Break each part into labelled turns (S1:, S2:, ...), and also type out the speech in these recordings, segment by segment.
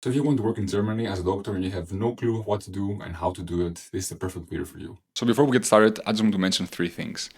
S1: So if you want to work in Germany as a doctor and you have no clue what to do and how to do it, this is the perfect video for you. So before we get started, I just want to mention three things.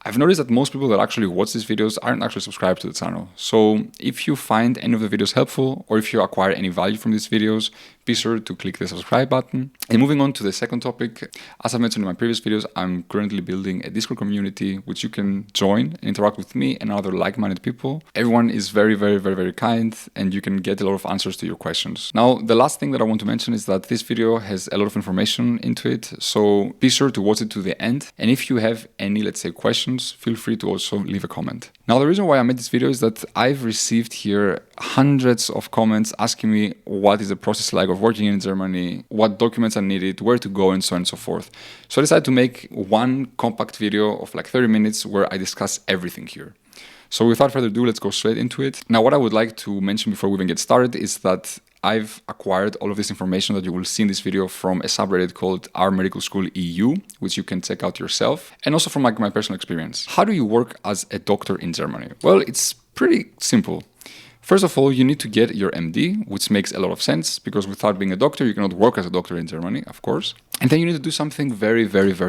S1: I've noticed that most people that actually watch these videos aren't actually subscribed to the channel. So if you find any of the videos helpful, or if you acquire any value from these videos, be sure to click the subscribe button. And moving on to the second topic, as I mentioned in my previous videos, I'm currently building a Discord community which you can join and interact with me and other like-minded people. Everyone is very kind, and you can get a lot of answers to your questions. Now, the last thing that I want to mention is that this video has a lot of information into it, so be sure to watch it to the end. And if you have any, let's say, questions, feel free to also leave a comment. Now, the reason why I made this video is that I've received here hundreds of comments asking me what is the process like of working in Germany, what documents are needed, where to go, and so on and so forth. So I decided to make one compact video of like 30 minutes where I discuss everything here. So without further ado, let's go straight into it. Now, what I would like to mention before we even get started is that I've acquired all of this information that you will see in this video from a subreddit called Our Medical School EU, which you can check out yourself, and also from my personal experience. How do you work as a doctor in Germany? Well, it's pretty simple. First of all, you need to get your MD, which makes a lot of sense because without being a doctor, you cannot work as a doctor in Germany, of course. And then you need to do something very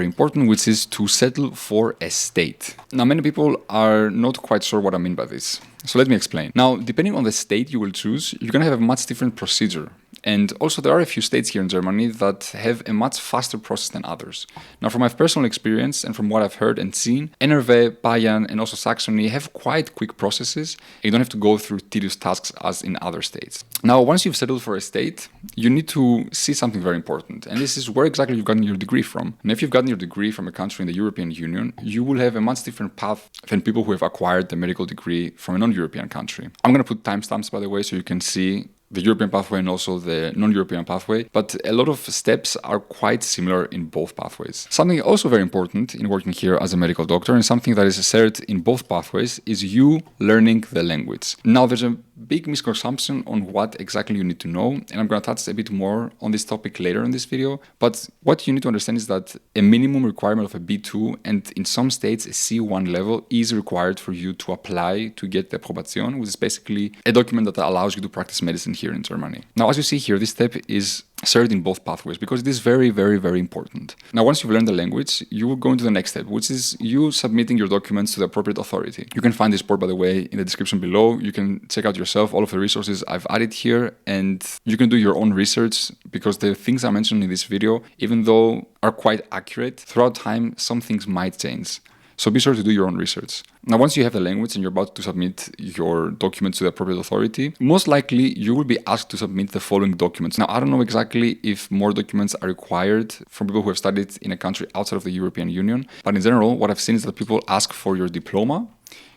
S1: important, which is to settle for a state. Now, many people are not quite sure what I mean by this. So let me explain. Now, depending on the state you will choose, you're going to have a much different procedure. And also, there are a few states here in Germany that have a much faster process than others. Now, from my personal experience and from what I've heard and seen, NRW, Bayern, and also Saxony have quite quick processes. You don't have to go through tedious tasks as in other states. Now, once you've settled for a state, you need to see something very important. And this is where exactly you've gotten your degree from. And if you've gotten your degree from a country in the European Union, you will have a much different path than people who have acquired the medical degree from a non-European country. I'm going to put timestamps, by the way, so you can see the European pathway and also the non-European pathway, but a lot of steps are quite similar in both pathways. Something also very important in working here as a medical doctor, and something that is shared in both pathways, is you learning the language. Now, there's a big misconception on what exactly you need to know, and I'm going to touch a bit more on this topic later in this video, but what you need to understand is that a minimum requirement of a B2 and in some states a C1 level is required for you to apply to get the Approbation, which is basically a document that allows you to practice medicine here in Germany. Now, as you see here, this step is shared in both pathways because it is very important. Now, once you've learned the language, you will go into the next step, which is you submitting your documents to the appropriate authority. You can find this report, by the way, in the description below. You can check out yourself all of the resources I've added here, and you can do your own research because the things I mentioned in this video, even though are quite accurate, throughout time, some things might change. So be sure to do your own research. Now, once you have the language and you're about to submit your documents to the appropriate authority, most likely you will be asked to submit the following documents. Now, I don't know exactly if more documents are required from people who have studied in a country outside of the European Union, but in general, what I've seen is that people ask for your diploma,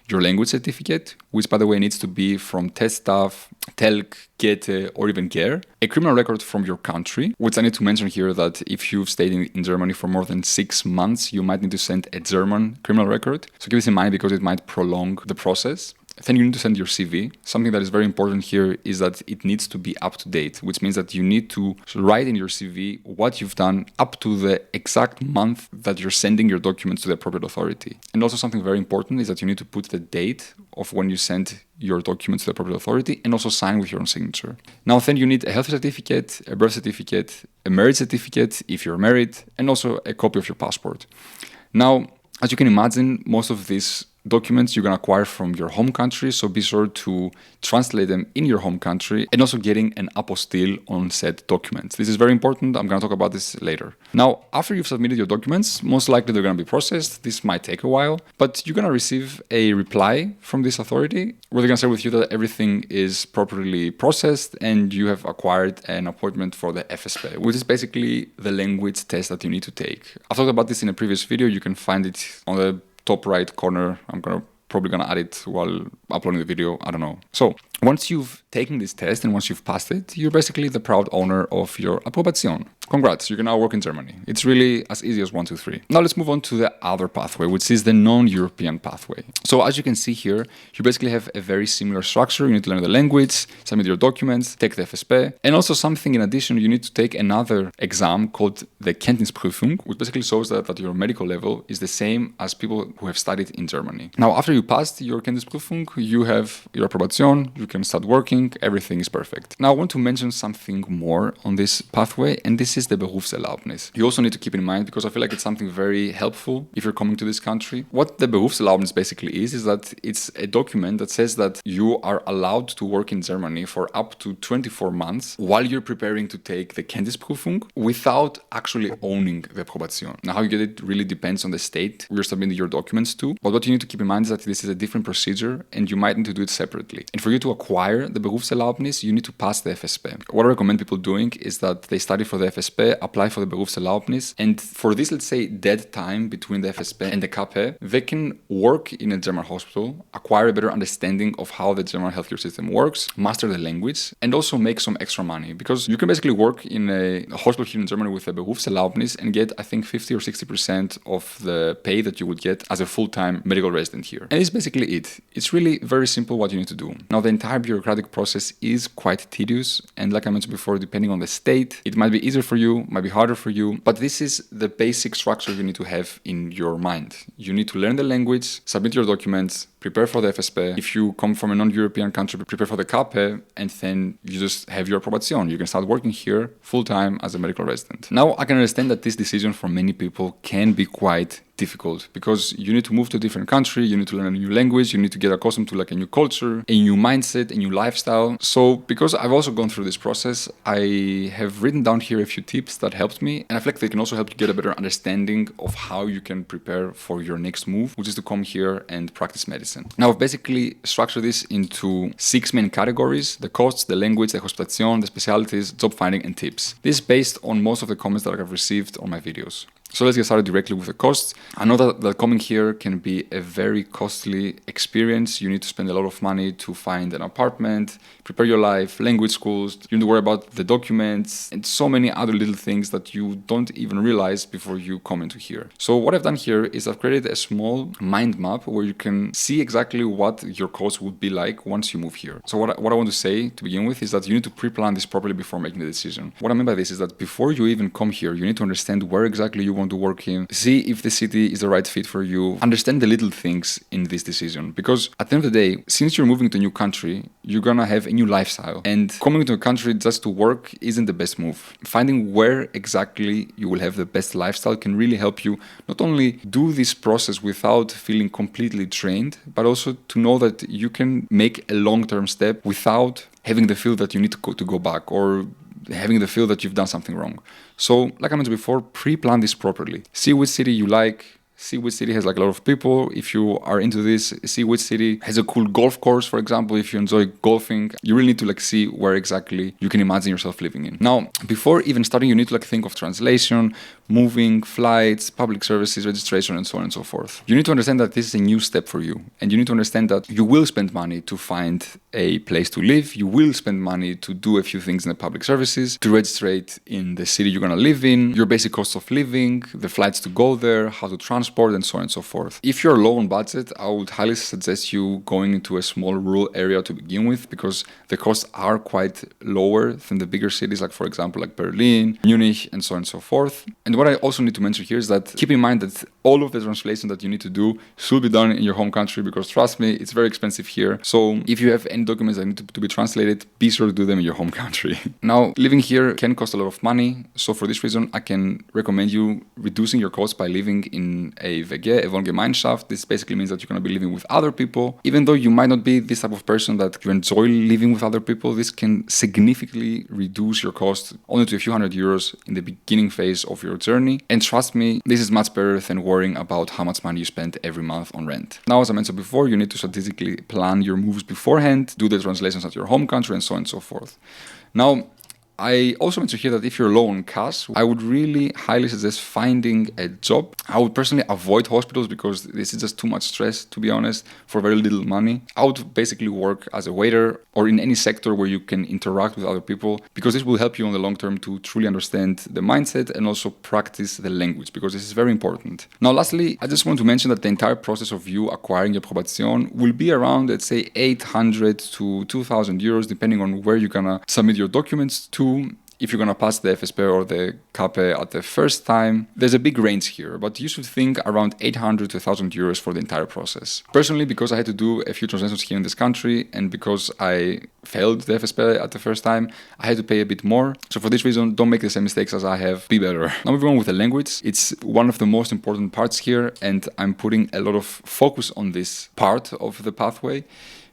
S1: your language certificate, which, by the way, needs to be from Teststaff, Telk, Goethe, or even GER, a criminal record from your country, which I need to mention here that if you've stayed in Germany for more than 6 months, you might need to send a German criminal record. So keep this in mind because it might prolong the process. Then you need to send your CV. Something that is very important here is that it needs to be up to date, which means that you need to write in your CV what you've done up to the exact month that you're sending your documents to the appropriate authority. And also something very important is that you need to put the date of when you send your documents to the appropriate authority and also sign with your own signature. Now, then you need a health certificate, a birth certificate, a marriage certificate if you're married, and also a copy of your passport. Now, as you can imagine, most of these documents you're going to acquire from your home country, so be sure to translate them in your home country and also getting an apostille on said documents. This is very important. I'm going to talk about this later. Now, after you've submitted your documents, most likely they're going to be processed. This might take a while, but you're going to receive a reply from this authority where they're going to say with you that everything is properly processed and you have acquired an appointment for the FSP, which is basically the language test that you need to take. I've talked about this in a previous video. You can find it on the top right corner. I'm probably gonna add it while uploading the video, I don't know. So once you've taken this test and once you've passed it, you're basically the proud owner of your Approbation. Congrats, you can now work in Germany. It's really as easy as 1, 2, 3. Now let's move on to the other pathway, which is the non-European pathway. So as you can see here, you basically have a very similar structure. You need to learn the language, submit your documents, take the FSP, and also something in addition, you need to take another exam called the Kenntnisprüfung, which basically shows that your medical level is the same as people who have studied in Germany. Now, after you passed your Kenntnisprüfung, you have your Approbation, you you can start working, everything is perfect. Now I want to mention something more on this pathway, and this is the Berufserlaubnis. You also need to keep in mind, because I feel like it's something very helpful if you're coming to this country. What the Berufserlaubnis basically is that it's a document that says that you are allowed to work in Germany for up to 24 months while you're preparing to take the Kenntnisprüfung without actually owning the Probation. Now, how you get it really depends on the state you're submitting your documents to, but what you need to keep in mind is that this is a different procedure and you might need to do it separately. And for you to acquire the Berufserlaubnis, you need to pass the FSP. What I recommend people doing is that they study for the FSP, apply for the Berufserlaubnis, and for this, let's say, dead time between the FSP and the KP, they can work in a German hospital, acquire a better understanding of how the German healthcare system works, master the language, and also make some extra money. Because you can basically work in a hospital here in Germany with a Berufserlaubnis and get, I think, 50 or 60% of the pay that you would get as a full-time medical resident here. And it's basically it. It's really very simple what you need to do. Now, the entire bureaucratic process is quite tedious, and like I mentioned before, depending on the state, it might be easier for you, might be harder for you, but this is the basic structure you need to have in your mind. You need to learn the language, submit your documents, prepare for the FSP. If you come from a non-European country, prepare for the KP, and then you just have your Probation. You can start working here full-time as a medical resident. Now, I can understand that this decision for many people can be quite difficult, because you need to move to a different country, you need to learn a new language, you need to get accustomed to like a new culture, a new mindset, a new lifestyle. So because I've also gone through this process, I have written down here a few tips that helped me, and I feel like they can also help you get a better understanding of how you can prepare for your next move, which is to come here and practice medicine. Now, I've basically structured this into 6 main categories: the costs, the language, the Hospitation, the specialties, job finding, and tips. This is based on most of the comments that I've received on my videos. So let's get started directly with the costs. I know that coming here can be a very costly experience. You need to spend a lot of money to find an apartment, prepare your life, language schools, you need to worry about the documents, and so many other little things that you don't even realize before you come into here. So what I've done here is I've created a small mind map where you can see exactly what your costs would be like once you move here. So what I want to say to begin with is that you need to pre-plan this properly before making the decision. What I mean by this is that before you even come here, you need to understand where exactly you want to work in, see if the city is the right fit for you, understand the little things in this decision. Because at the end of the day, since you're moving to a new country, you're gonna have a new lifestyle. And coming to a country just to work isn't the best move. Finding where exactly you will have the best lifestyle can really help you not only do this process without feeling completely drained, but also to know that you can make a long-term step without having the feel that you need to go back, or having the feel that you've done something wrong. So, like I mentioned before, pre-plan this properly. See which city you like, see which city has like a lot of people. If you are into this, see which city has a cool golf course, for example. If you enjoy golfing, you really need to like see where exactly you can imagine yourself living in. Now, before even starting, you need to like think of translation, moving, flights, public services, registration, and so on and so forth. You need to understand that this is a new step for you, and you need to understand that you will spend money to find a place to live. You will spend money to do a few things in the public services, to register in the city you're gonna live in, your basic cost of living, the flights to go there, how to transport, and so on and so forth. If you're low on budget, I would highly suggest you going into a small rural area to begin with, because the costs are quite lower than the bigger cities, like for example, like Berlin, Munich, and so on and so forth. And what I also need to mention here is that keep in mind that all of the translation that you need to do should be done in your home country, because trust me, it's very expensive here. So if you have any documents that need to be translated, be sure to do them in your home country. Now, living here can cost a lot of money. So for this reason, I can recommend you reducing your costs by living in a WG, a Wohngemeinschaft. This basically means that you're going to be living with other people. Even though you might not be this type of person that you enjoy living with other people, this can significantly reduce your cost only to a few €100 in the beginning phase of your journey. And trust me, this is much better than worrying about how much money you spend every month on rent. Now, as I mentioned before, you need to strategically plan your moves beforehand, do the translations at your home country, and so on and so forth. Now, I also mentioned here that if you're low on cash, I would really highly suggest finding a job. I would personally avoid hospitals because this is just too much stress, to be honest, for very little money. I would basically work as a waiter or in any sector where you can interact with other people, because this will help you on the long term to truly understand the mindset and also practice the language, because this is very important. Now, lastly, I just want to mention that the entire process of you acquiring your Probation will be around, let's say, 800 to 2,000 euros, depending on where you're gonna submit your documents to. if you're going to pass the FSP or the CAPE at the first time, there's a big range here, but you should think around 800 to 1,000 euros for the entire process. Personally, because I had to do a few transactions here in this country and because I failed the FSP at the first time, I had to pay a bit more. So for this reason, don't make the same mistakes as I have. Be better. Now moving on with the language. It's one of the most important parts here, and I'm putting a lot of focus on this part of the pathway.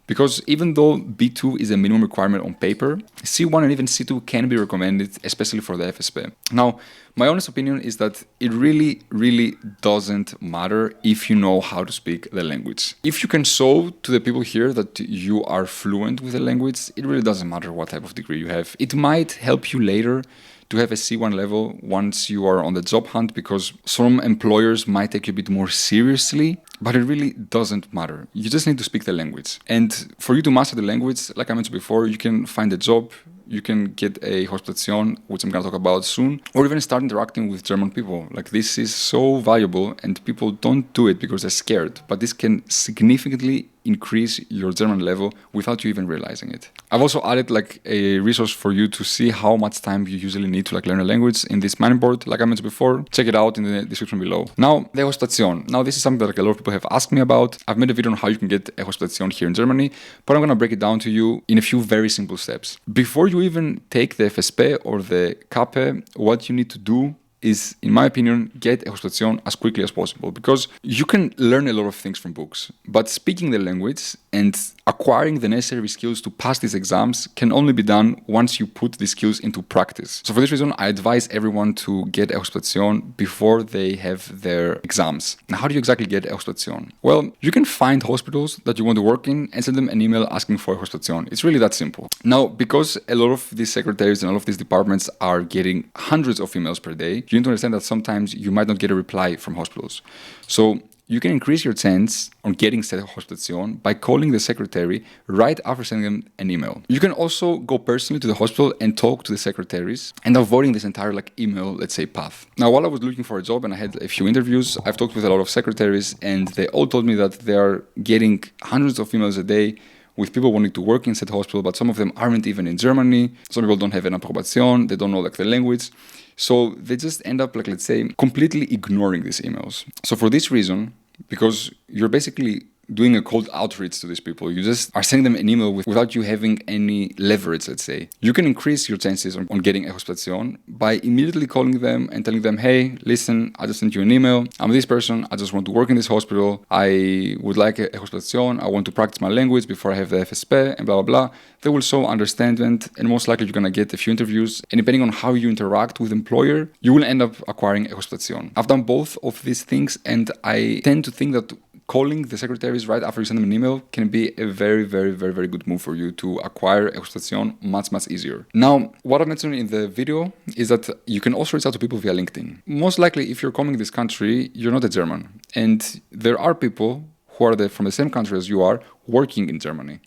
S1: Because even though B2 is a minimum requirement on paper, C1 and even C2 can be recommended, especially for the FSP. Now, my honest opinion is that it really doesn't matter if you know how to speak the language. If you can show to the people here that you are fluent with the language, it really doesn't matter what type of degree you have. It might help you later to have a C1 level once you are on the job hunt, because some employers might take you a bit more seriously, but it really doesn't matter. You just need to speak the language. And for you to master the language, like I mentioned before, you can find a job, you can get a Hospitation, which I'm going to talk about soon, or even start interacting with German people. Like, this is so valuable and people don't do it because they're scared, but this can significantly increase your German level without you even realizing it. I've also added like a resource for you to see how much time you usually need to like learn a language in this mind board, like I mentioned before. Check it out in the description below. Now, the Hospitation. Now, this is something that like a lot of people have asked me about. I've made a video on how you can get a Hospitation here in Germany, but I'm going to break it down to you in a few very simple steps. Before you even take the FSP or the CAPE, what you need to do is, in my opinion, get a Hospitation as quickly as possible, because you can learn a lot of things from books, but speaking the language and acquiring the necessary skills to pass these exams can only be done once you put these skills into practice. So for this reason, I advise everyone to get a Hospitation before they have their exams. Now, how do you exactly get a Hospitation? Well, you can find hospitals that you want to work in and send them an email asking for a Hospitation. It's really that simple. Now, because a lot of these secretaries and all of these departments are getting hundreds of emails per day, you need to understand that sometimes you might not get a reply from hospitals. So you can increase your chance on getting said Hospitation by calling the secretary right after sending them an email. You can also go personally to the hospital and talk to the secretaries and avoiding this entire like email, let's say, path. Now, while I was looking for a job and I had a few interviews, I've talked with a lot of secretaries and they all told me that they are getting hundreds of emails a day with people wanting to work in said hospital, but some of them aren't even in Germany. Some people don't have an approbation, they don't know like the language. So they just end up like, let's say, completely ignoring these emails. So for this reason, because you're basically doing a cold outreach to these people, you just are sending them an email without you having any leverage, let's say. You can increase your chances on getting a Hospitation by immediately calling them and telling them, hey, listen, I just sent you an email. I'm this person. I just want to work in this hospital. I would like a Hospitation. I want to practice my language before I have the FSP and blah, blah, blah. They will show understanding, and most likely you're going to get a few interviews. And depending on how you interact with the employer, you will end up acquiring a Hospitation. I've done both of these things, and I tend to think that calling the secretaries right after you send them an email can be a very good move for you to acquire a Hospitation much easier. Now, what I mentioned in the video is that you can also reach out to people via LinkedIn. Most likely, if you're coming to this country, you're not a German. And there are people who are from the same country as you are working in Germany.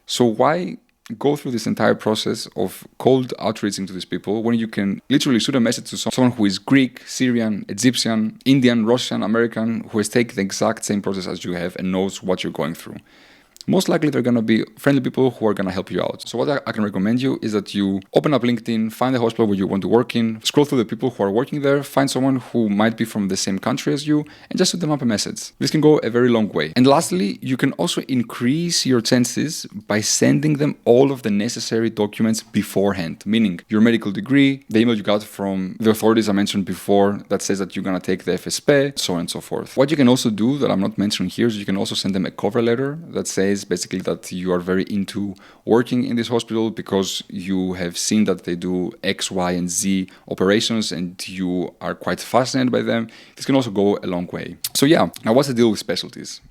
S1: So why go through this entire process of cold outreaching to these people when you can literally shoot a message to someone who is Greek, Syrian, Egyptian, Indian, Russian, American, who has taken the exact same process as you have and knows what you're going through? Most likely they're going to be friendly people who are going to help you out. So what I can recommend you is that you open up LinkedIn, find the hospital where you want to work in, scroll through the people who are working there, find someone who might be from the same country as you, and just shoot them up a message. This can go a very long way. And lastly, you can also increase your chances by sending them all of the necessary documents beforehand, meaning your medical degree, the email you got from the authorities I mentioned before that says that you're going to take the FSP, so on and so forth. What you can also do that I'm not mentioning here is you can also send them a cover letter that says basically that you are very into working in this hospital because you have seen that they do X, Y, and Z operations and you are quite fascinated by them. This can also go a long way. So yeah, now what's the deal with specialties?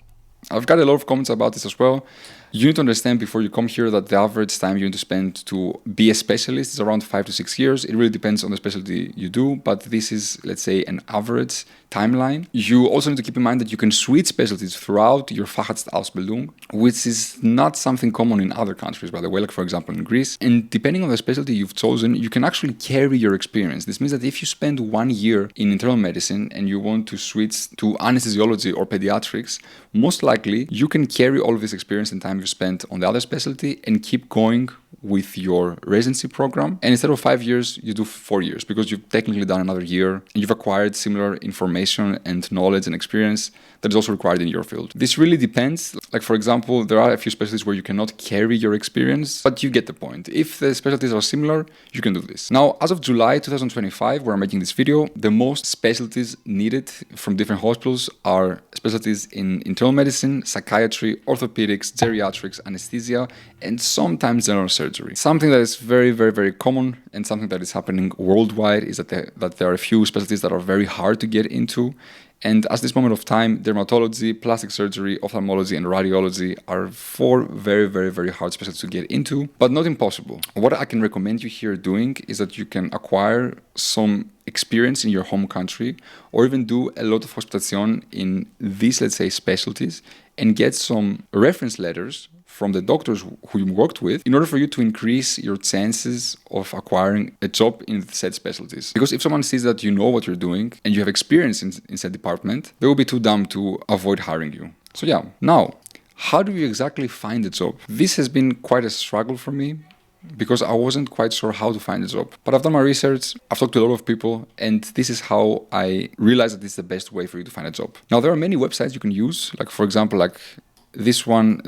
S1: I've got a lot of comments about this as well. You need to understand before you come here that the average time you need to spend to be a specialist is around 5 to 6 years. It really depends on the specialty you do, but this is, let's say, an average timeline. You also need to keep in mind that you can switch specialties throughout your Facharztausbildung, which is not something common in other countries, by the way, like for example in Greece. And depending on the specialty you've chosen, you can actually carry your experience. This means that if you spend 1 year in internal medicine and you want to switch to anesthesiology or pediatrics, most likely you can carry all of this experience and time you spent on the other specialty and keep going with your residency program. And instead of 5 years, you do 4 years because you've technically done another year and you've acquired similar information and knowledge and experience that is also required in your field. This really depends. Like, for example, there are a few specialties where you cannot carry your experience, but you get the point. If the specialties are similar, you can do this. Now, as of July 2025, where I'm making this video, the most specialties needed from different hospitals are specialties in internal medicine, psychiatry, orthopedics, geriatrics, anesthesia, and sometimes general surgery. Something that is very, very, very common and something that is happening worldwide is that there are a few specialties that are very hard to get into. And at this moment of time, dermatology, plastic surgery, ophthalmology, and radiology are 4 very, very, very hard specialties to get into, but not impossible. What I can recommend you here doing is that you can acquire some experience in your home country or even do a lot of hospitation in these, let's say, specialties and get some reference letters from the doctors who you worked with in order for you to increase your chances of acquiring a job in said specialties. Because if someone sees that you know what you're doing and you have experience in said department, they will be too dumb to avoid hiring you. So yeah, now, how do you exactly find a job? This has been quite a struggle for me because I wasn't quite sure how to find a job. But I've done my research, I've talked to a lot of people, and this is how I realized that this is the best way for you to find a job. Now, there are many websites you can use, like for example, like this one,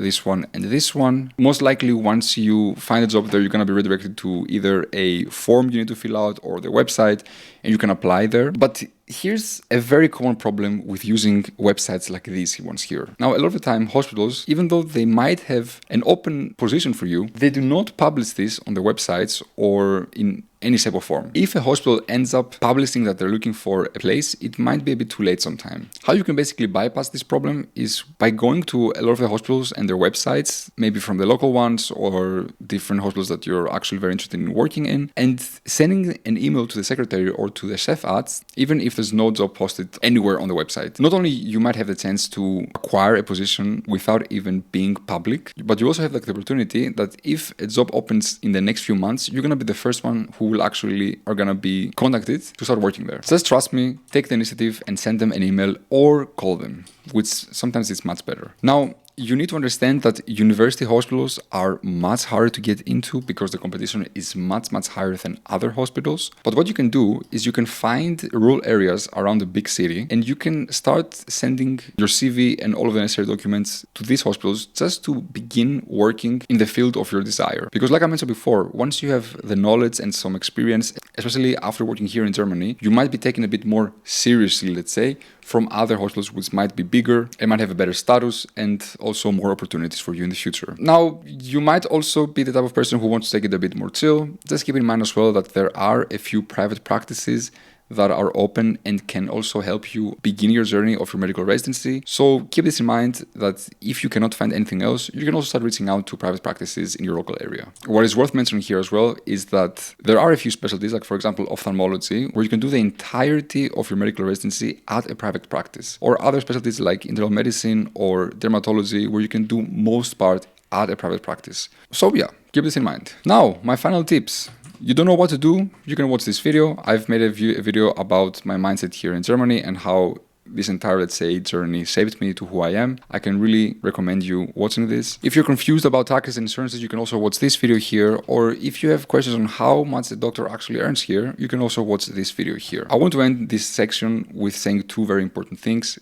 S1: and this one. Most likely, once you find a job there, you're going to be redirected to either a form you need to fill out or the website, and you can apply there. But here's a very common problem with using websites like these ones here. Now, a lot of the time, hospitals, even though they might have an open position for you, they do not publish this on their websites or in any shape or form. If a hospital ends up publishing that they're looking for a place, it might be a bit too late sometime. How you can basically bypass this problem is by going to a lot of the hospitals and their websites, maybe from the local ones or different hospitals that you're actually very interested in working in, and sending an email to the secretary or to the chef ads, even if there's no job posted anywhere on the website. Not only you might have the chance to acquire a position without even being public, but you also have like the opportunity that if a job opens in the next few months, you're gonna be the first one who will actually are gonna be contacted to start working there. Just trust me, take the initiative and send them an email or call them, which sometimes is much better. Now, you need to understand that university hospitals are much harder to get into because the competition is much, much higher than other hospitals. But what you can do is you can find rural areas around the big city and you can start sending your CV and all of the necessary documents to these hospitals just to begin working in the field of your desire. Because like I mentioned before, once you have the knowledge and some experience, especially after working here in Germany, you might be taken a bit more seriously, let's say, from other hospitals which might be bigger and might have a better status and also more opportunities for you in the future. Now, you might also be the type of person who wants to take it a bit more chill. Just keep in mind as well that there are a few private practices that are open and can also help you begin your journey of your medical residency. So keep this in mind that if you cannot find anything else, you can also start reaching out to private practices in your local area. What is worth mentioning here as well is that there are a few specialties, like for example, ophthalmology, where you can do the entirety of your medical residency at a private practice, or other specialties like internal medicine or dermatology, where you can do most part at a private practice. So yeah, keep this in mind. Now, my final tips. You don't know what to do, you can watch this video. I've made a video about my mindset here in Germany and how this entire, let's say, journey shaped me to who I am. I can really recommend you watching this. If you're confused about taxes and insurances, you can also watch this video here. Or if you have questions on how much a doctor actually earns here, you can also watch this video here. I want to end this section with saying 2 very important things.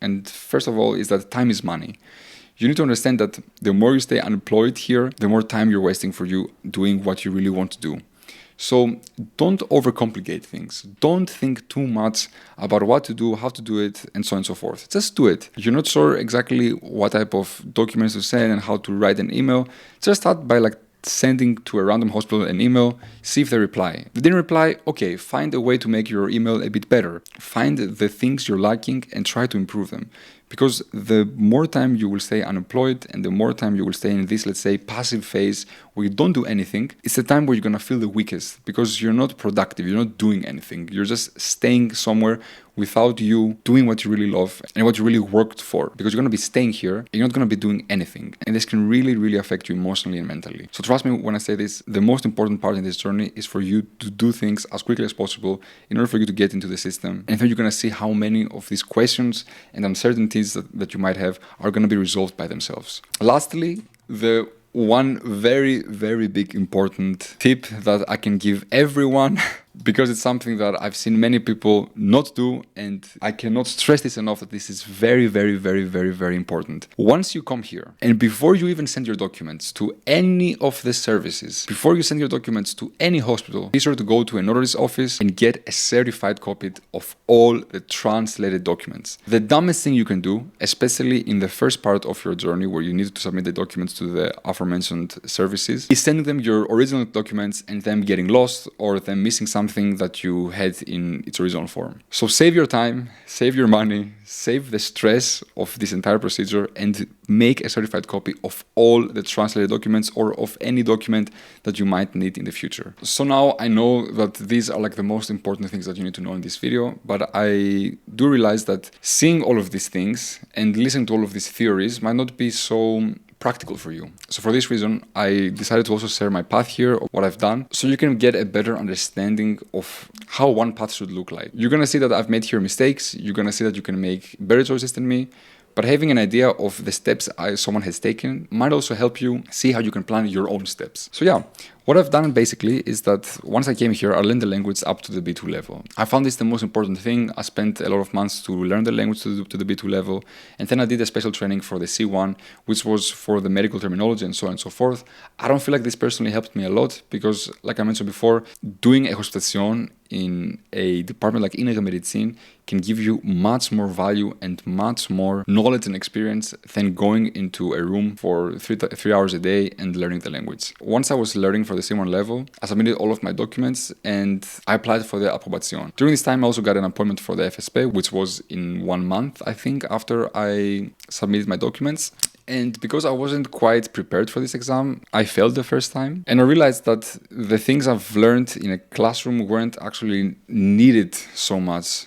S1: And first of all is that time is money. You need to understand that the more you stay unemployed here, the more time you're wasting for you doing what you really want to do. So don't overcomplicate things. Don't think too much about what to do, how to do it, and so on and so forth. Just do it. If you're not sure exactly what type of documents to send and how to write an email, just start by sending to a random hospital an email, see if they reply. If they didn't reply, okay, find a way to make your email a bit better. Find the things you're lacking and try to improve them. Because the more time you will stay unemployed and the more time you will stay in this, let's say, passive phase where you don't do anything, it's the time where you're going to feel the weakest because you're not productive, you're not doing anything. You're just staying somewhere without you doing what you really love and what you really worked for. Because you're going to be staying here and you're not going to be doing anything. And this can really, really affect you emotionally and mentally. So trust me when I say this, the most important part in this journey is for you to do things as quickly as possible in order for you to get into the system. And then you're going to see how many of these questions and uncertainties that you might have are going to be resolved by themselves. Lastly, the one very, very big important tip that I can give everyone because it's something that I've seen many people not do, and I cannot stress this enough that this is very, very, very, very, very important. Once you come here, and before you even send your documents to any of the services, before you send your documents to any hospital, be sure to go to a notary's office and get a certified copy of all the translated documents. The dumbest thing you can do, especially in the first part of your journey where you need to submit the documents to the aforementioned services, is sending them your original documents and them getting lost or them missing something that you had in its original form. So save your time, save your money, save the stress of this entire procedure, and make a certified copy of all the translated documents or of any document that you might need in the future. So now I know that these are like the most important things that you need to know in this video, but I do realize that seeing all of these things and listening to all of these theories might not be so practical for you. So for this reason, I decided to also share my path here, of what I've done, so you can get a better understanding of how one path should look like. You're gonna see that I've made here mistakes, you're gonna see that you can make better choices than me, but having an idea of the steps someone has taken might also help you see how you can plan your own steps. So yeah, what I've done basically is that once I came here, I learned the language up to the B2 level. I found this the most important thing. I spent a lot of months to learn the language to the B2 level, and then I did a special training for the C1, which was for the medical terminology and so on and so forth. I don't feel like this personally helped me a lot because, like I mentioned before, doing a Hospitation in a department like Innere Medizin can give you much more value and much more knowledge and experience than going into a room for 3 hours a day and learning the language. Once I was learning for the C1 level, I submitted all of my documents and I applied for the Approbation. During this time, I also got an appointment for the FSP, which was in 1 month, I think, after I submitted my documents. And because I wasn't quite prepared for this exam, I failed the first time. And I realized that the things I've learned in a classroom weren't actually needed so much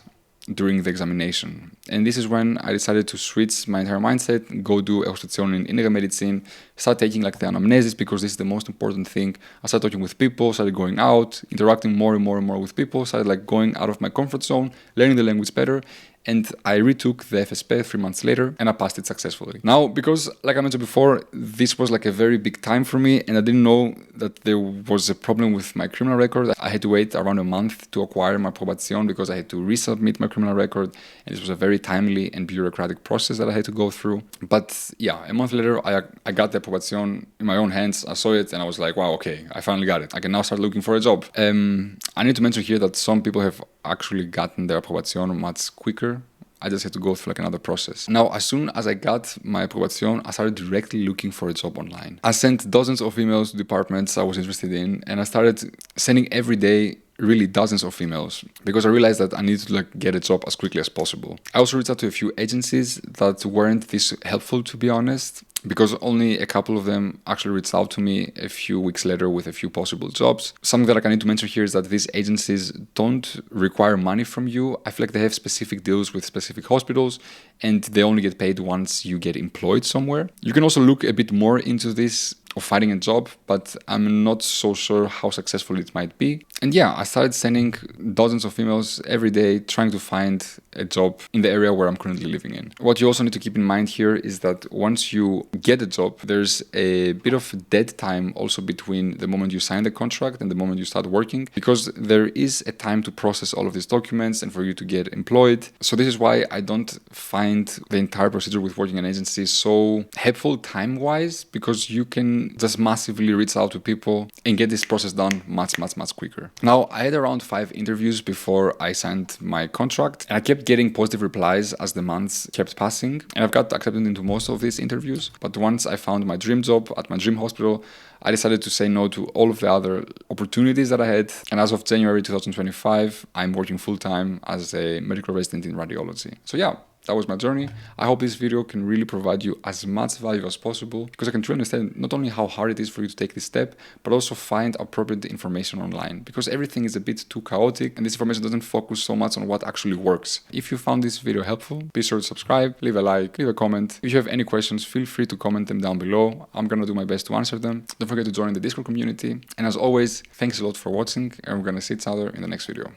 S1: during the examination. And this is when I decided to switch my entire mindset, go do a Hospitation in Innere Medizin, start taking like the anamnesis because this is the most important thing. I started talking with people, started going out, interacting more and more and more with people, started like going out of my comfort zone, learning the language better. And I retook the FSP 3 months later and I passed it successfully. Now, because like I mentioned before, this was like a very big time for me and I didn't know that there was a problem with my criminal record. I had to wait around a month to acquire my Approbation because I had to resubmit my criminal record, and this was a very timely and bureaucratic process that I had to go through. But yeah, a month later, I got the Approbation in my own hands. I saw it and I was like, wow, okay, I finally got it. I can now start looking for a job. I need to mention here that some people have actually gotten their Approbation much quicker. I just had to go through like another process. Now, as soon as I got my Approbation, I started directly looking for a job online. I sent dozens of emails to departments I was interested in, and I started sending every day really dozens of emails because I realized that I needed to like get a job as quickly as possible. I also reached out to a few agencies that weren't this helpful, to be honest, because only a couple of them actually reached out to me a few weeks later with a few possible jobs. Something that I need to mention here is that these agencies don't require money from you. I feel like they have specific deals with specific hospitals and they only get paid once you get employed somewhere. You can also look a bit more into this of finding a job, but I'm not so sure how successful it might be. And yeah, I started sending dozens of emails every day trying to find a job in the area where I'm currently living in. What you also need to keep in mind here is that once you get a job, there's a bit of dead time also between the moment you sign the contract and the moment you start working, because there is a time to process all of these documents and for you to get employed. So this is why I don't find the entire procedure with working an agency so helpful time-wise, because you can just massively reach out to people and get this process done much quicker. Now, I had around 5 interviews before I signed my contract, and I kept getting positive replies as the months kept passing, and I've got accepted into most of these interviews. But once I found my dream job at my dream hospital, I decided to say no to all of the other opportunities that I had, and as of January 2025, I'm working full-time as a medical resident in radiology. So yeah, that was my journey. I hope this video can really provide you as much value as possible, because I can truly understand not only how hard it is for you to take this step, but also find appropriate information online, because everything is a bit too chaotic and this information doesn't focus so much on what actually works. If you found this video helpful, be sure to subscribe, leave a like, leave a comment. If you have any questions, feel free to comment them down below. I'm gonna do my best to answer them. Don't forget to join the Discord community. And as always, thanks a lot for watching, and we're gonna see each other in the next video.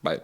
S1: Bye.